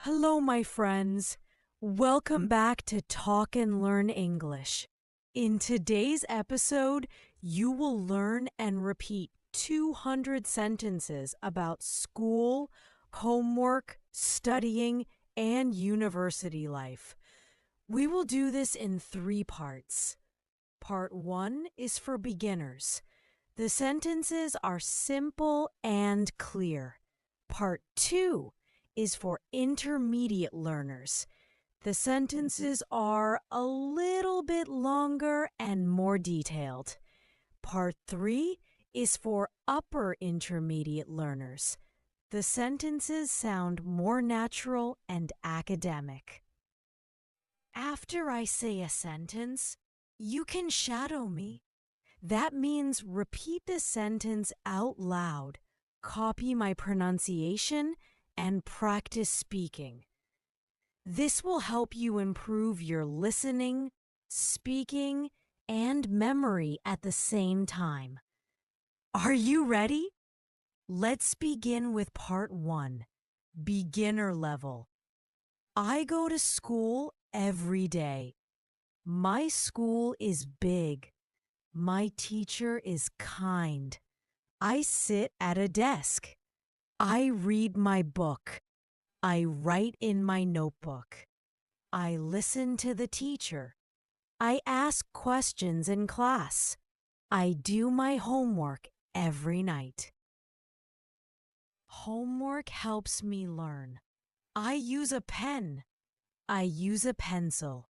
Hello, my friends. Welcome back to Talk and Learn English. In today's episode, you will learn and repeat 200 sentences about school, homework, studying, and university life. We will do this in 3 parts. Part 1 is for beginners. The sentences are simple and clear. Part 2 is for intermediate learners. The sentences are a little bit longer and more detailed. Part 3 is for upper intermediate learners. The sentences sound more natural and academic. After I say a sentence, you can shadow me. That means repeat the sentence out loud, copy my pronunciation, and practice speaking. This will help you improve your listening, speaking, and memory at the same time. Are you ready? Let's begin with part 1, beginner level. I go to school every day. My school is big. My teacher is kind. I sit at a desk. I read my book. I write in my notebook. I listen to the teacher. I ask questions in class. I do my homework every night. Homework helps me learn. I use a pen. I use a pencil.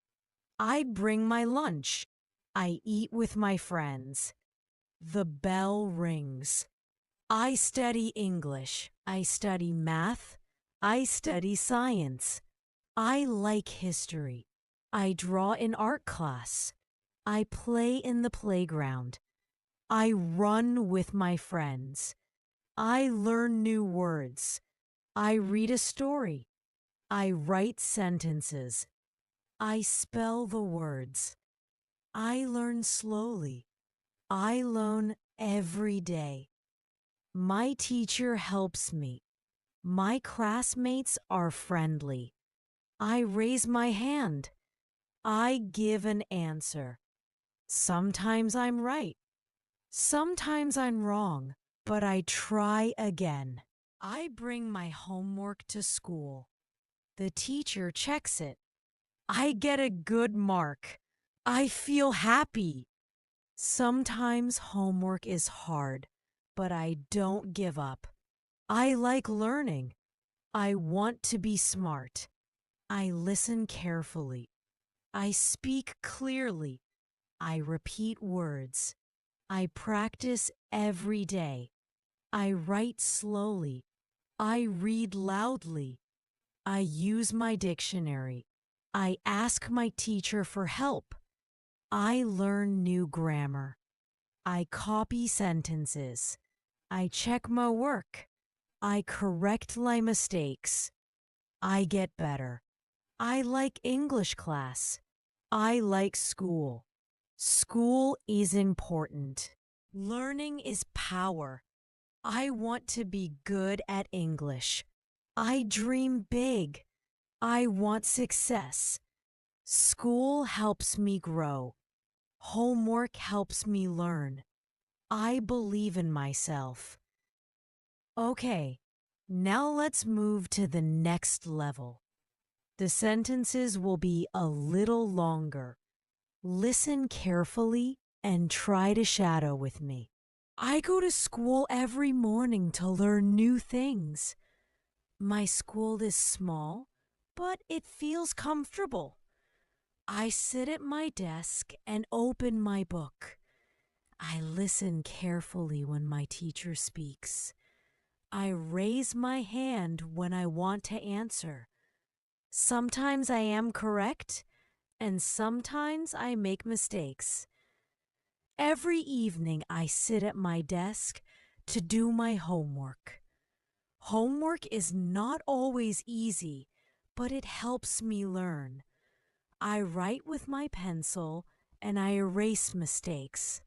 I bring my lunch. I eat with my friends. The bell rings. I study English. I study math. I study science. I like history. I draw in art class. I play in the playground. I run with my friends. I learn new words. I read a story. I write sentences. I spell the words. I learn slowly. I learn every day. My teacher helps me. My classmates are friendly. I raise my hand. I give an answer. Sometimes I'm right. Sometimes I'm wrong, but I try again. I bring my homework to school. The teacher checks it. I get a good mark. I feel happy. Sometimes homework is hard, but I don't give up. I like learning. I want to be smart. I listen carefully. I speak clearly. I repeat words. I practice every day. I write slowly. I read loudly. I use my dictionary. I ask my teacher for help. I learn new grammar. I copy sentences. I check my work. I correct my mistakes. I get better. I like English class. I like school. School is important. Learning is power. I want to be good at English. I dream big. I want success. School helps me grow. Homework helps me learn. I believe in myself. Okay, now let's move to the next level. The sentences will be a little longer. Listen carefully and try to shadow with me. I go to school every morning to learn new things. My school is small, but it feels comfortable. I sit at my desk and open my book. I listen carefully when my teacher speaks. I raise my hand when I want to answer. Sometimes I am correct, and sometimes I make mistakes. Every evening I sit at my desk to do my homework. Homework is not always easy, but it helps me learn. I write with my pencil and I erase mistakes.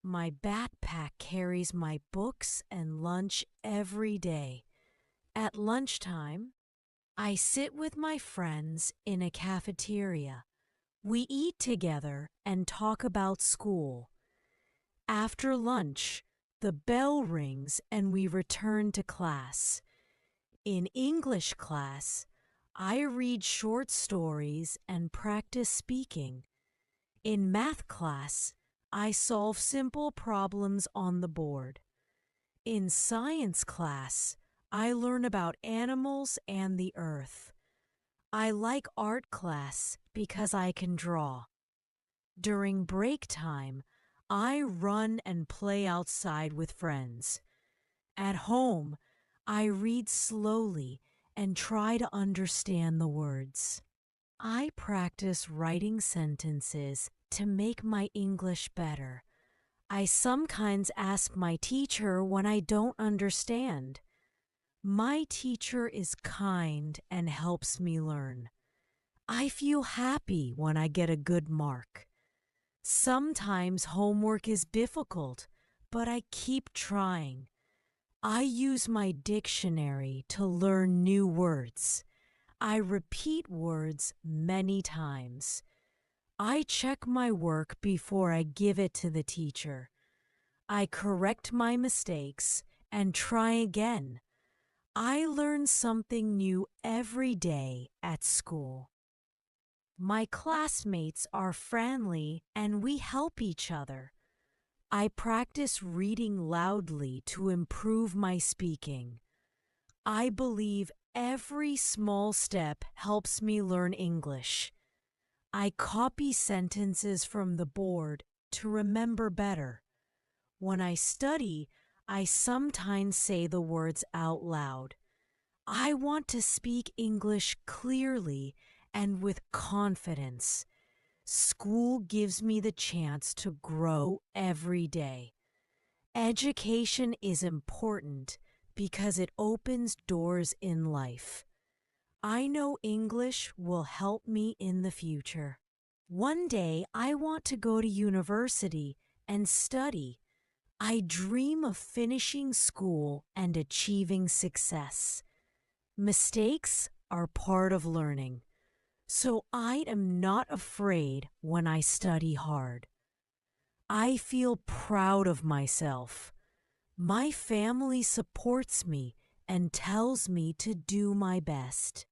My backpack carries my books and lunch every day. At lunchtime, I sit with my friends in a cafeteria. We eat together and talk about school. After lunch, the bell rings and we return to class. In English class, I read short stories and practice speaking. In math class, I solve simple problems on the board. In science class, I learn about animals and the earth. I like art class because I can draw. During break time, I run and play outside with friends. At home, I read slowly and try to understand the words. I practice writing sentences to make my English better. I sometimes ask my teacher when I don't understand. My teacher is kind and helps me learn. I feel happy when I get a good mark. Sometimes homework is difficult, but I keep trying. I use my dictionary to learn new words. I repeat words many times. I check my work before I give it to the teacher. I correct my mistakes and try again. I learn something new every day at school. My classmates are friendly and we help each other. I practice reading loudly to improve my speaking. I believe every small step helps me learn English. I copy sentences from the board to remember better. When I study, I sometimes say the words out loud. I want to speak English clearly and with confidence. School gives me the chance to grow every day. Education is important because it opens doors in life. I know English will help me in the future. One day I want to go to university and study. I dream of finishing school and achieving success. Mistakes are part of learning, so I am not afraid when I study hard. I feel proud of myself. My family supports me and tells me to do my best.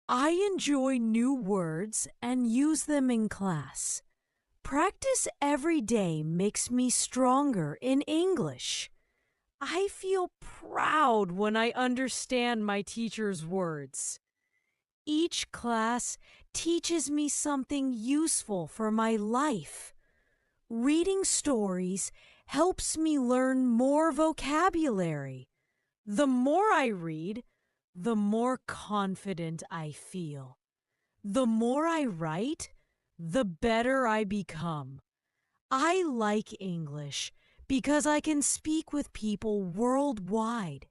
I enjoy new words and use them in class. Practice every day makes me stronger in English. I feel proud when I understand my teacher's words. Each class teaches me something useful for my life. Reading stories helps me learn more vocabulary. The more I read, the more confident I feel. The more I write, the better I become. I like English because I can speak with people worldwide.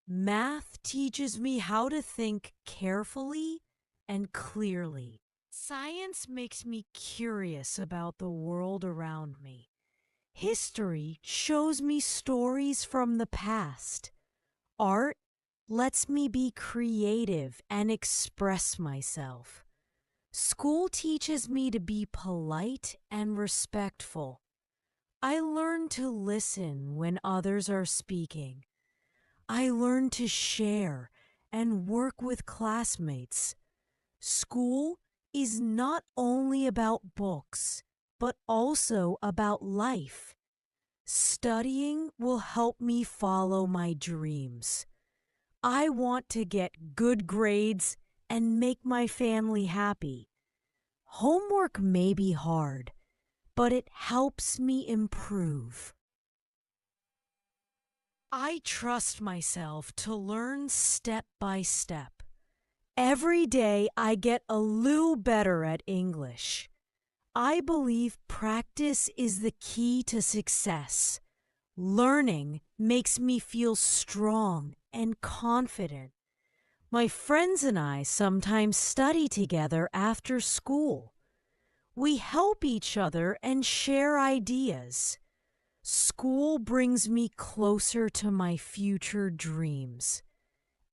Math teaches me how to think carefully and clearly. Science makes me curious about the world around me. History shows me stories from the past. Art lets me be creative and express myself. School teaches me to be polite and respectful. I learn to listen when others are speaking. I learn to share and work with classmates. School is not only about books, but also about life. Studying will help me follow my dreams. I want to get good grades and make my family happy. Homework may be hard, but it helps me improve. I trust myself to learn step by step. Every day I get a little better at English. I believe practice is the key to success. Learning makes me feel strong and confident. My friends and I sometimes study together after school. We help each other and share ideas. School brings me closer to my future dreams.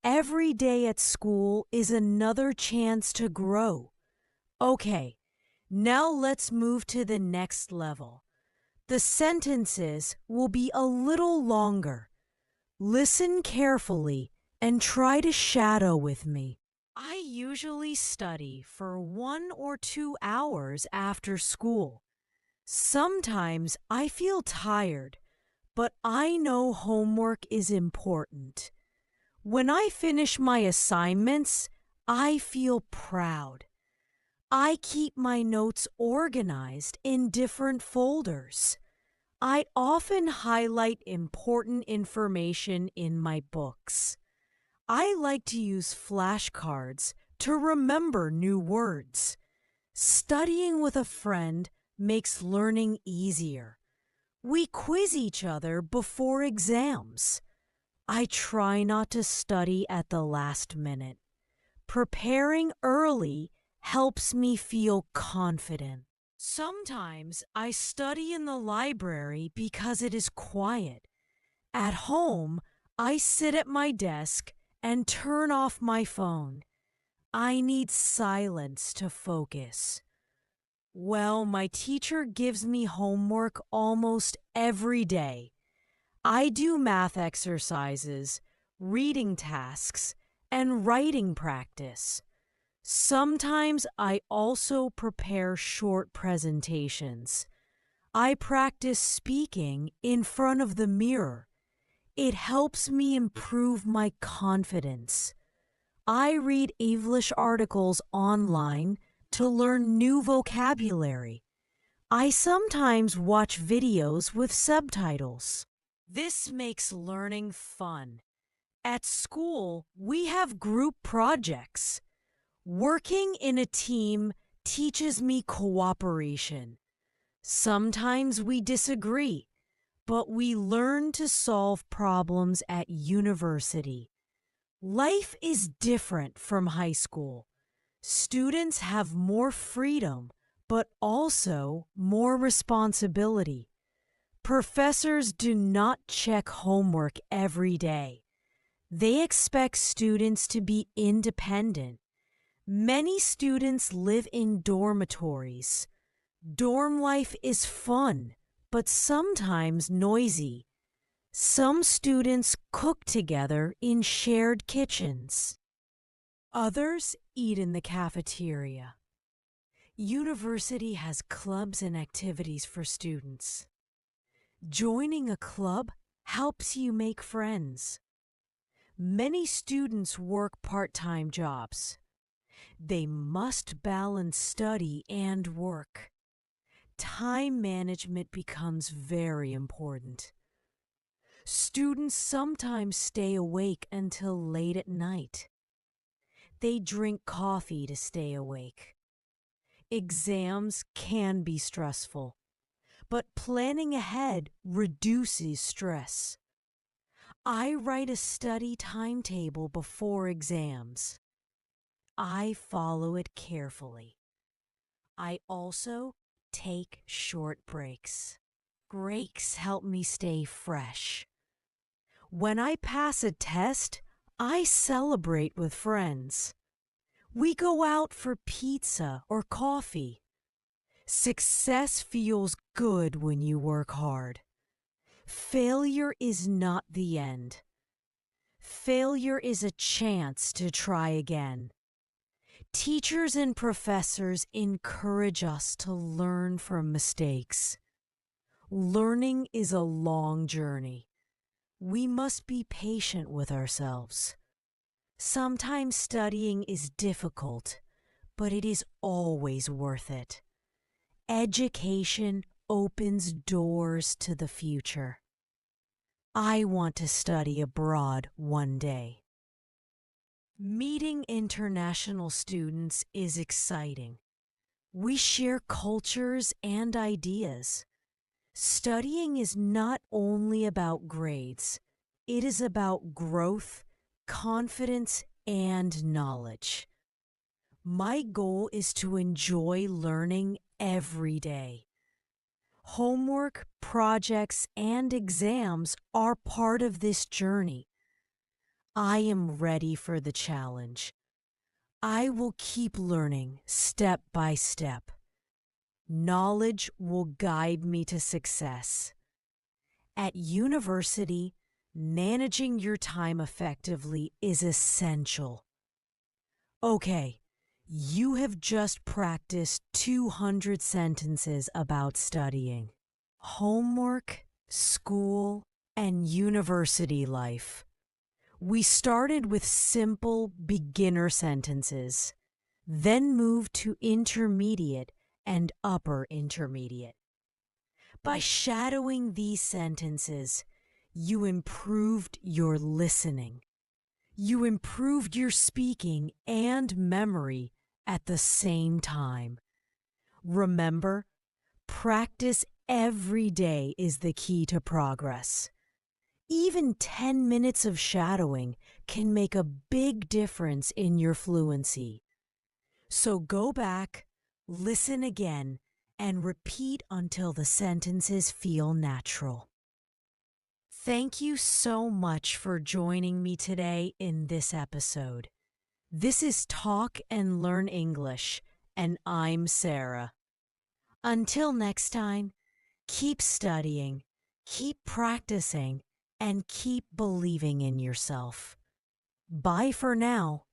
Every day at school is another chance to grow. Okay, now let's move to the next level. The sentences will be a little longer. Listen carefully and try to shadow with me. I usually study for 1 or 2 hours after school. Sometimes I feel tired, but I know homework is important. When I finish my assignments, I feel proud. I keep my notes organized in different folders. I often highlight important information in my books. I like to use flashcards to remember new words. Studying with a friend makes learning easier. We quiz each other before exams. I try not to study at the last minute. Preparing early helps me feel confident. Sometimes I study in the library because it is quiet. At home, I sit at my desk and turn off my phone. I need silence to focus. Well, my teacher gives me homework almost every day. I do math exercises, reading tasks, and writing practice. Sometimes I also prepare short presentations. I practice speaking in front of the mirror. It helps me improve my confidence. I read English articles online to learn new vocabulary. I sometimes watch videos with subtitles. This makes learning fun. At school, we have group projects. Working in a team teaches me cooperation. Sometimes we disagree, but we learn to solve problems at university. Life is different from high school. Students have more freedom, but also more responsibility. Professors do not check homework every day. They expect students to be independent. Many students live in dormitories. Dorm life is fun, but sometimes noisy. Some students cook together in shared kitchens. Others eat in the cafeteria. University has clubs and activities for students. Joining a club helps you make friends. Many students work part-time jobs. They must balance study and work. Time management becomes very important. Students sometimes stay awake until late at night. They drink coffee to stay awake. Exams can be stressful, but planning ahead reduces stress. I write a study timetable before exams. I follow it carefully. I also take short breaks. Breaks help me stay fresh. When I pass a test, I celebrate with friends. We go out for pizza or coffee. Success feels good when you work hard. Failure is not the end. Failure is a chance to try again. Teachers and professors encourage us to learn from mistakes. Learning is a long journey. We must be patient with ourselves. Sometimes studying is difficult, but it is always worth it. Education opens doors to the future. I want to study abroad one day. Meeting international students is exciting. We share cultures and ideas. Studying is not only about grades. It is about growth, confidence, and knowledge. My goal is to enjoy learning every day. Homework, projects, and exams are part of this journey. I am ready for the challenge. I will keep learning step by step. Knowledge will guide me to success. At university, managing your time effectively is essential. Okay, you have just practiced 200 sentences about studying. Homework, school, and university life. We started with simple beginner sentences, then moved to intermediate and upper intermediate. By shadowing these sentences, you improved your listening. You improved your speaking and memory at the same time. Remember, practice every day is the key to progress. Even 10 minutes of shadowing can make a big difference in your fluency. So go back, listen again, and repeat until the sentences feel natural. Thank you so much for joining me today in this episode. This is Talk and Learn English, and I'm Sarah. Until next time, keep studying, keep practicing, and keep believing in yourself. Bye for now.